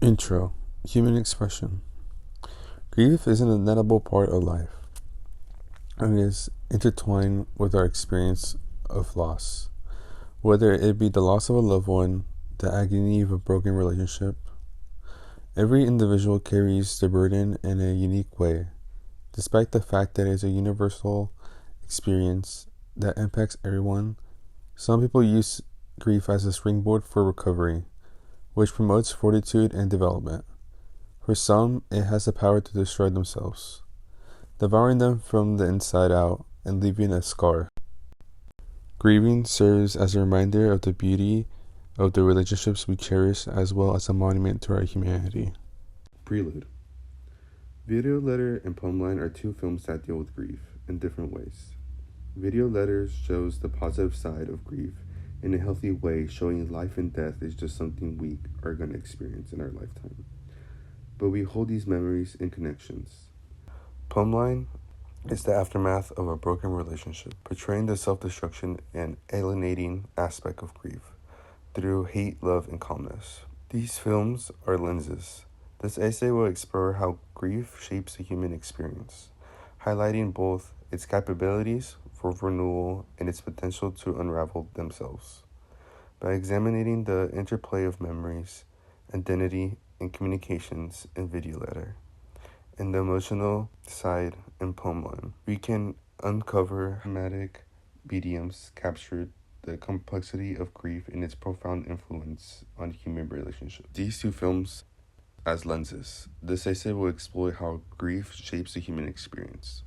Intro. Human expression. Grief is an inevitable part of life, and is intertwined with our experience of loss. Whether it be the loss of a loved one, the agony of a broken relationship, every individual carries the burden in a unique way, despite the fact that it is a universal experience that impacts everyone. Some people use grief as a springboard for recovery, which promotes fortitude and development. For some, it has the power to destroy themselves, devouring them from the inside out and leaving a scar. Grieving serves as a reminder of the beauty of the relationships we cherish, as well as a monument to our humanity. Prelude. Video Letter and Plumbline are two films that deal with grief in different ways. Video Letters shows the positive side of grief in a healthy way, showing life and death is just something we are going to experience in our lifetime. But we hold these memories and connections. Plumbline is the aftermath of a broken relationship, portraying the self-destruction and alienating aspect of grief through hate, love, and calmness. These films are lenses. This essay will explore how grief shapes the human experience, highlighting both its capabilities for renewal and its potential to unravel themselves. By examining the interplay of memories, identity, and communications in Video Letter, and the emotional side in Plumbline, we can uncover dramatic mediums captured the complexity of grief and its profound influence on human relationships. These two films as lenses. This essay will explore how grief shapes the human experience,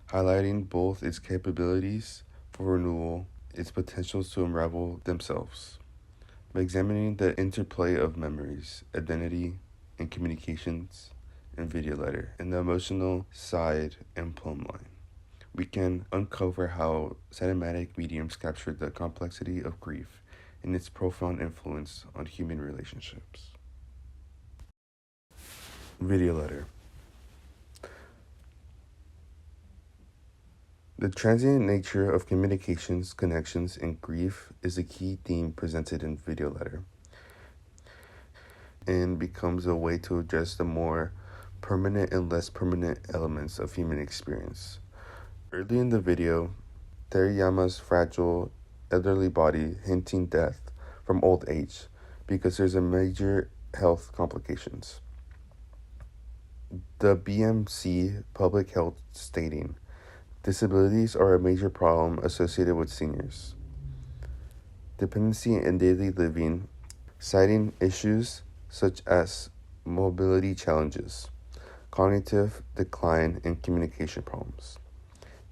highlighting both its capabilities for renewal, its potentials to unravel themselves. By examining the interplay of memories, identity, and communications in Video Letter, and the emotional side in Plumbline, we can uncover how cinematic mediums capture the complexity of grief and its profound influence on human relationships. Video Letter. The transient nature of communications, connections, and grief is a key theme presented in Video Letter, and becomes a way to address the more permanent and less permanent elements of human experience. Early in the video, Teriyama's fragile, elderly body hinting death from old age because there's a major health complications. The BMC Public Health stating, disabilities are a major problem associated with seniors. Dependency in daily living, citing issues such as mobility challenges, cognitive decline, and communication problems.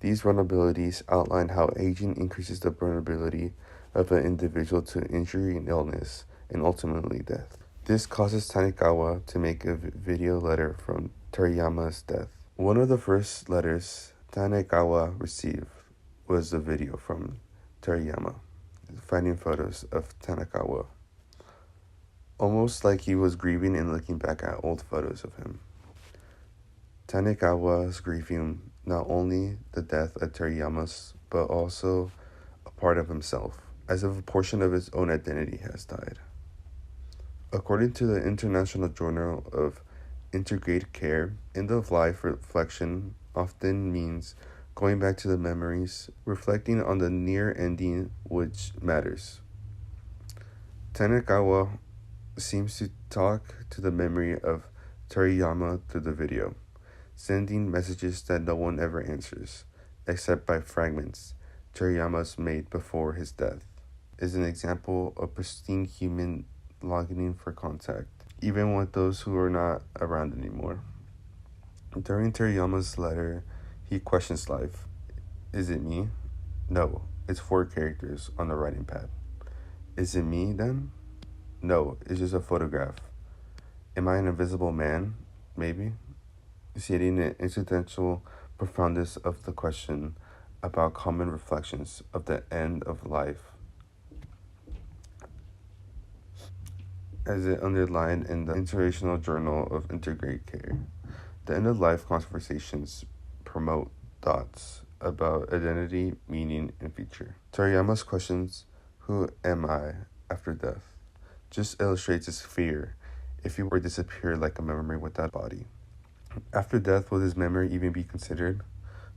These vulnerabilities outline how aging increases the vulnerability of an individual to injury and illness, and ultimately death. This causes Tanikawa to make a video letter from Teriyama's death. One of the first letters Tanikawa received was a video from Teriyama, finding photos of Tanikawa, almost like he was grieving and looking back at old photos of him. Tanikawa was grieving not only the death of Teriyama's, but also a part of himself, as if a portion of his own identity has died. According to the International Journal of Integrated Care, end-of-life reflection often means going back to the memories, reflecting on the near ending which matters. Tanikawa seems to talk to the memory of Teriyama through the video, sending messages that no one ever answers, except by fragments Teriyama's made before his death, is an example of pristine human longing for contact, even with those who are not around anymore. During Teriyama's letter, he questions life. Is it me? No, it's 4 characters on the writing pad. Is it me then? No, it's just a photograph. Am I an invisible man? Maybe. Stating the existential profoundness of the question about common reflections of the end of life, as it underlined in the International Journal of Integrated Care. The end-of-life conversations promote thoughts about identity, meaning, and future. Teriyama's questions, who am I after death, just illustrates his fear if he were to disappear like a memory without a body. After death, will his memory even be considered?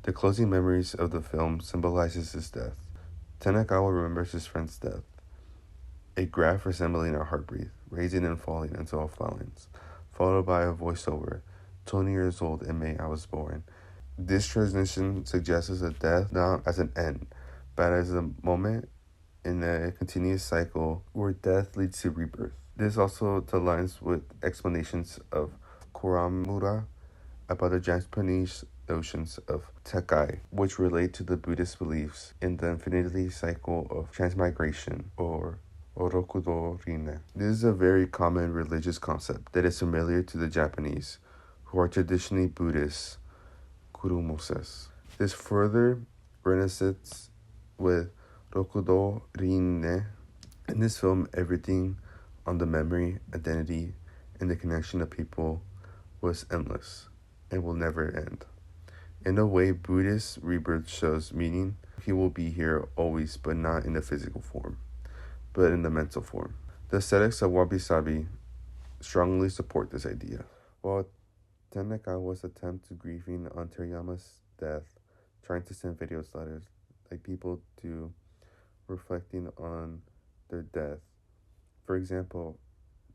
The closing memories of the film symbolizes his death. Tanakawa remembers his friend's death, a graph resembling a heartbeat, raising and falling until 12 lines, followed by a voiceover, 20 years old in May I was born. This transition suggests a death not as an end, but as a moment in a continuous cycle where death leads to rebirth. This also aligns with explanations of Kuramura about the Japanese notions of tekai, which relate to the Buddhist beliefs in the infinity cycle of transmigration, or orokudo rine. This is a very common religious concept that is familiar to the Japanese, who are traditionally Buddhist kurumoses. This further resonates with rokudo rine. In this film, everything on the memory, identity, and the connection of people was endless and will never end. In a way, Buddhist rebirth shows meaning. He will be here always, but not in the physical form, but in the mental form. The aesthetics of Wabi Sabi strongly support this idea. While Tanakawa's attempt to grieving on Teriyama's death, trying to send video letters like people do, reflecting on their death. For example,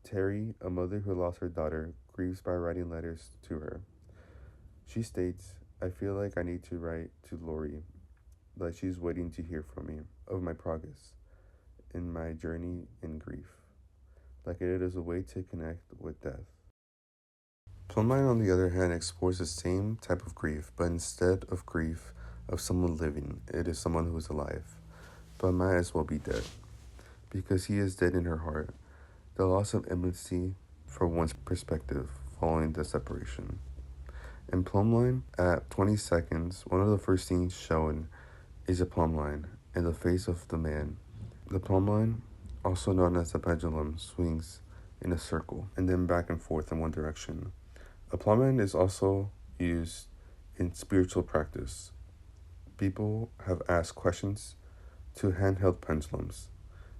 Terry, a mother who lost her daughter, grieves by writing letters to her. She states, I feel like I need to write to Lori, like she's waiting to hear from me, of my progress in my journey in grief, like it is a way to connect with death. Plumbline, on the other hand, explores the same type of grief, but instead of grief of someone living, it is someone who is alive, but might as well be dead, because he is dead in her heart. The loss of intimacy from one's perspective following the separation. In Plumbline, at 20 seconds, one of the first things shown is a plumb line in the face of the man. The plumb line, also known as the pendulum, swings in a circle and then back and forth in one direction. A plumb line is also used in spiritual practice. People have asked questions to handheld pendulums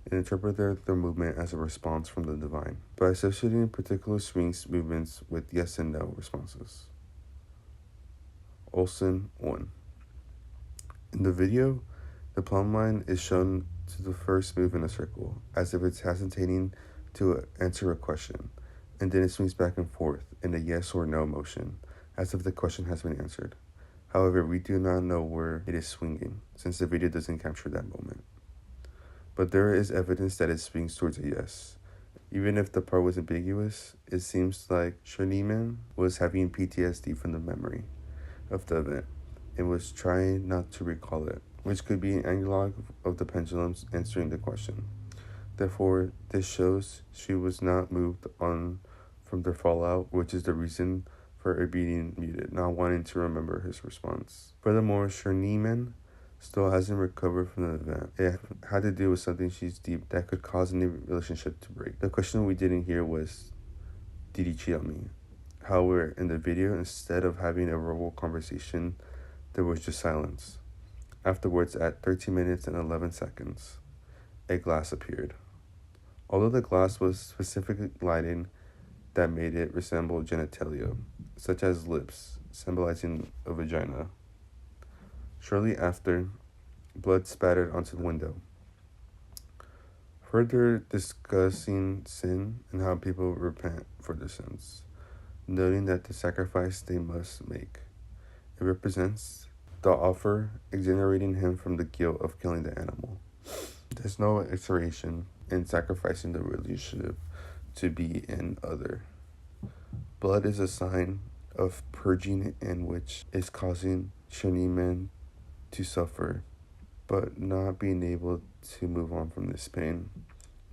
and interpreted their movement as a response from the divine by associating particular swings movements with yes and no responses. Olsen 1. In the video, the plumb line is shown to the first move in a circle, as if it's hesitating to answer a question, and then it swings back and forth in a yes or no motion, as if the question has been answered. However, we do not know where it is swinging, since the video doesn't capture that moment. But there is evidence that it swings towards a yes. Even if the part was ambiguous, it seems like Shoniman was having PTSD from the memory of the event and was trying not to recall it, which could be an analog of the pendulums answering the question. Therefore, this shows she was not moved on from their fallout, which is the reason for her being muted, not wanting to remember his response. Furthermore, Shoniman still hasn't recovered from the event. It had to do with something she's deep that could cause any relationship to break. The question we didn't hear was, did he cheat on me? However, in the video, instead of having a verbal conversation, there was just silence. Afterwards, at 13 minutes and 11 seconds, a glass appeared. Although the glass was specific lighting that made it resemble genitalia, such as lips, symbolizing a vagina. Shortly after, blood spattered onto the window, further discussing sin and how people repent for their sins, noting that the sacrifice they must make. It represents the offer, exonerating him from the guilt of killing the animal. There's no exoneration in sacrificing the relationship to be an other. Blood is a sign of purging, in which is causing Shoniman to suffer, but not being able to move on from this pain,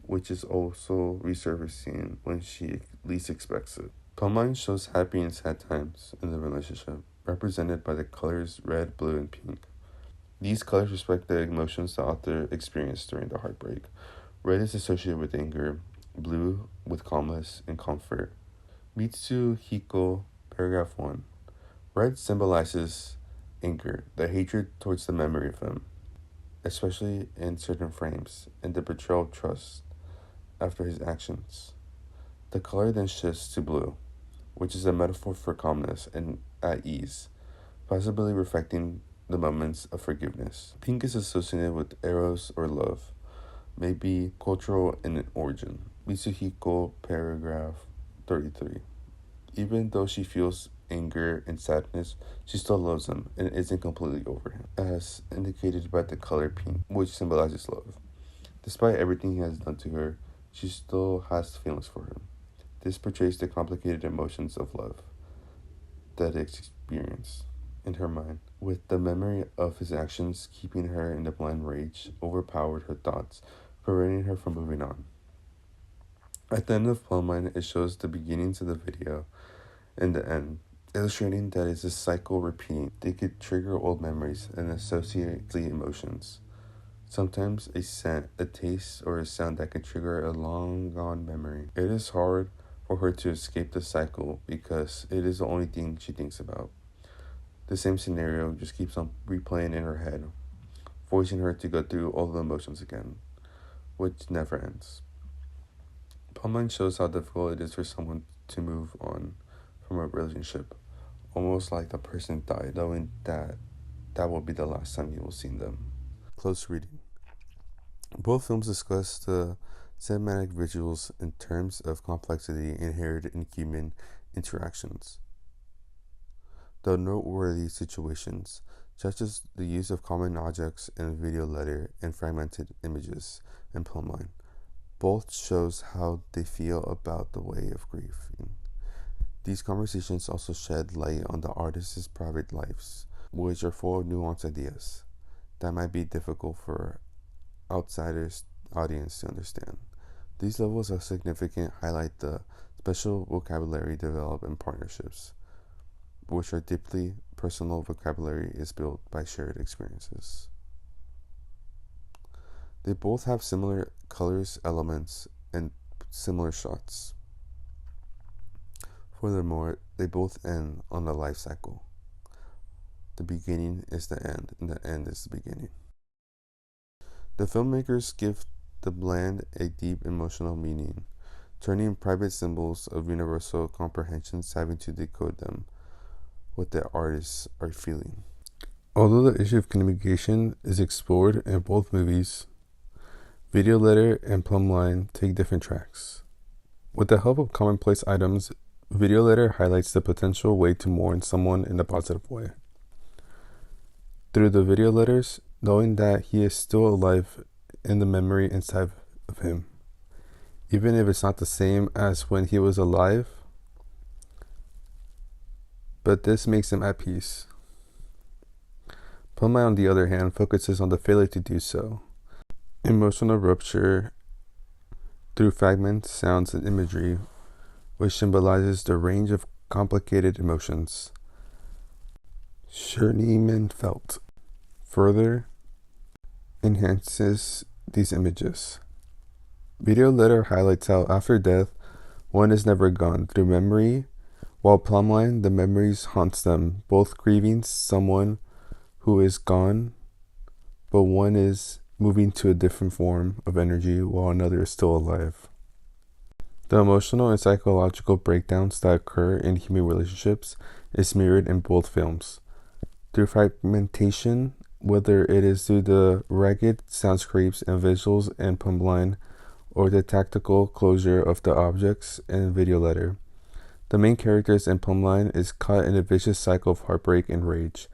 which is also resurfacing when she least expects it. Plumbline shows happy and sad times in the relationship, represented by the colors red, blue, and pink. These colors reflect the emotions the author experienced during the heartbreak. Red is associated with anger, blue with calmness and comfort. Mitsu Hiko, paragraph 1. Red symbolizes anger, the hatred towards the memory of him, especially in certain frames, and the betrayal of trust after his actions. The color then shifts to blue, which is a metaphor for calmness and at ease, possibly reflecting the moments of forgiveness. Pink is associated with eros or love, may be cultural in origin. Mitsuhiko, paragraph 33. Even though she feels anger and sadness, she still loves him and isn't completely over him, as indicated by the color pink, which symbolizes love. Despite everything he has done to her, she still has feelings for him. This portrays the complicated emotions of love that it experienced in her mind, with the memory of his actions keeping her in the blind rage overpowered her thoughts, preventing her from moving on. At the end of Plumbline, it shows the beginnings of the video and the end, illustrating that it's a cycle repeating. They could trigger old memories and associate the emotions. Sometimes a scent, a taste, or a sound that can trigger a long gone memory. It is hard for her to escape the cycle because it is the only thing she thinks about. The same scenario just keeps on replaying in her head, forcing her to go through all the emotions again, which never ends. Plumbline shows how difficult it is for someone to move on from a relationship, almost like the person died, knowing that that will be the last time you will see them. Close reading. Both films discuss the cinematic visuals in terms of complexity inherent in human interactions. The noteworthy situations, such as the use of common objects in a video letter and fragmented images in Plumbline, both shows how they feel about the way of grieving. These conversations also shed light on the artists' private lives, which are full of nuanced ideas that might be difficult for outsiders' audience to understand. These levels of significance highlight the special vocabulary developed in partnerships, which are deeply personal vocabulary is built by shared experiences. They both have similar colors, elements, and similar shots. Furthermore, they both end on a life cycle. The beginning is the end, and the end is the beginning. The filmmakers give the blend a deep emotional meaning, turning private symbols of universal comprehensions having to decode them, what the artists are feeling. Although the issue of communication is explored in both movies, Video Letter and Plumbline take different tracks. With the help of commonplace items, Video Letter highlights the potential way to mourn someone in a positive way. Through the video letters, knowing that he is still alive in the memory inside of him, even if it's not the same as when he was alive, but this makes him at peace. Plumbline, on the other hand, focuses on the failure to do so. Emotional rupture through fragments, sounds, and imagery, which symbolizes the range of complicated emotions Sherneeman felt, further enhances these images. Video Letter highlights how after death, one is never gone through memory, while Plumbline, the memories haunts them, both grieving someone who is gone, but one is moving to a different form of energy while another is still alive. The emotional and psychological breakdowns that occur in human relationships is mirrored in both films. Through fragmentation, whether it is through the ragged soundscapes and visuals in Plumbline or the tactical closure of the objects in Video Letter, the main characters in Plumbline is caught in a vicious cycle of heartbreak and rage,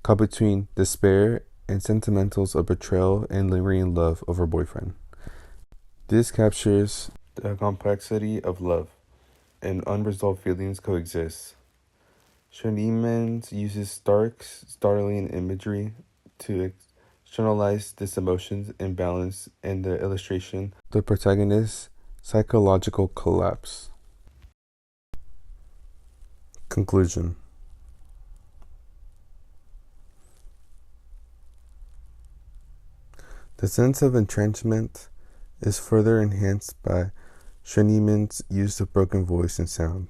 caught between despair and sentimentals of betrayal and lingering love of her boyfriend. This captures the complexity of love and unresolved feelings coexist. Schoenemann uses startling imagery to externalize this emotions imbalance in the illustration, the protagonist's psychological collapse. Conclusion. The sense of entrenchment is further enhanced by Schoenemann's use of broken voice and sound.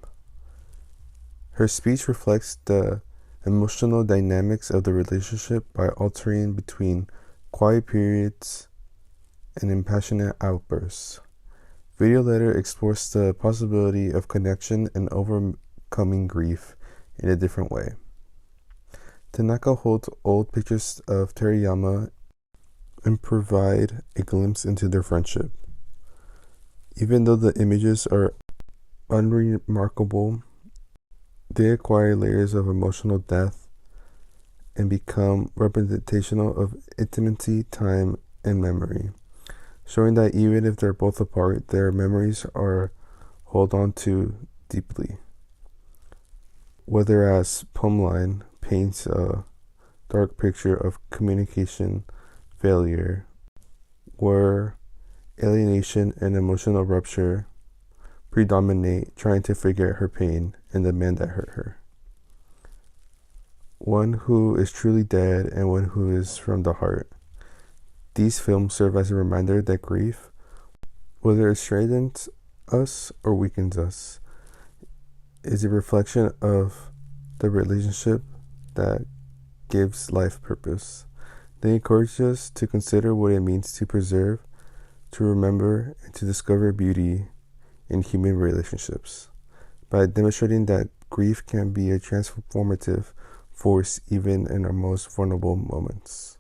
Her speech reflects the emotional dynamics of the relationship by altering between quiet periods and impassionate outbursts, Video Letter explores the possibility of connection and overcoming grief in a different way. Tanaka holds old pictures of Terayama and provide a glimpse into their friendship. Even though the images are unremarkable, they acquire layers of emotional depth and become representational of intimacy, time, and memory, showing that even if they're both apart, their memories are held on to deeply. Whereas Plumbline paints a dark picture of communication failure, where alienation and emotional rupture predominate, trying to forget her pain and the man that hurt her. One who is truly dead and one who is from the heart. These films serve as a reminder that grief, whether it strengthens us or weakens us, is a reflection of the relationship that gives life purpose. They encourage us to consider what it means to preserve, to remember, and to discover beauty in human relationships, by demonstrating that grief can be a transformative force even in our most vulnerable moments.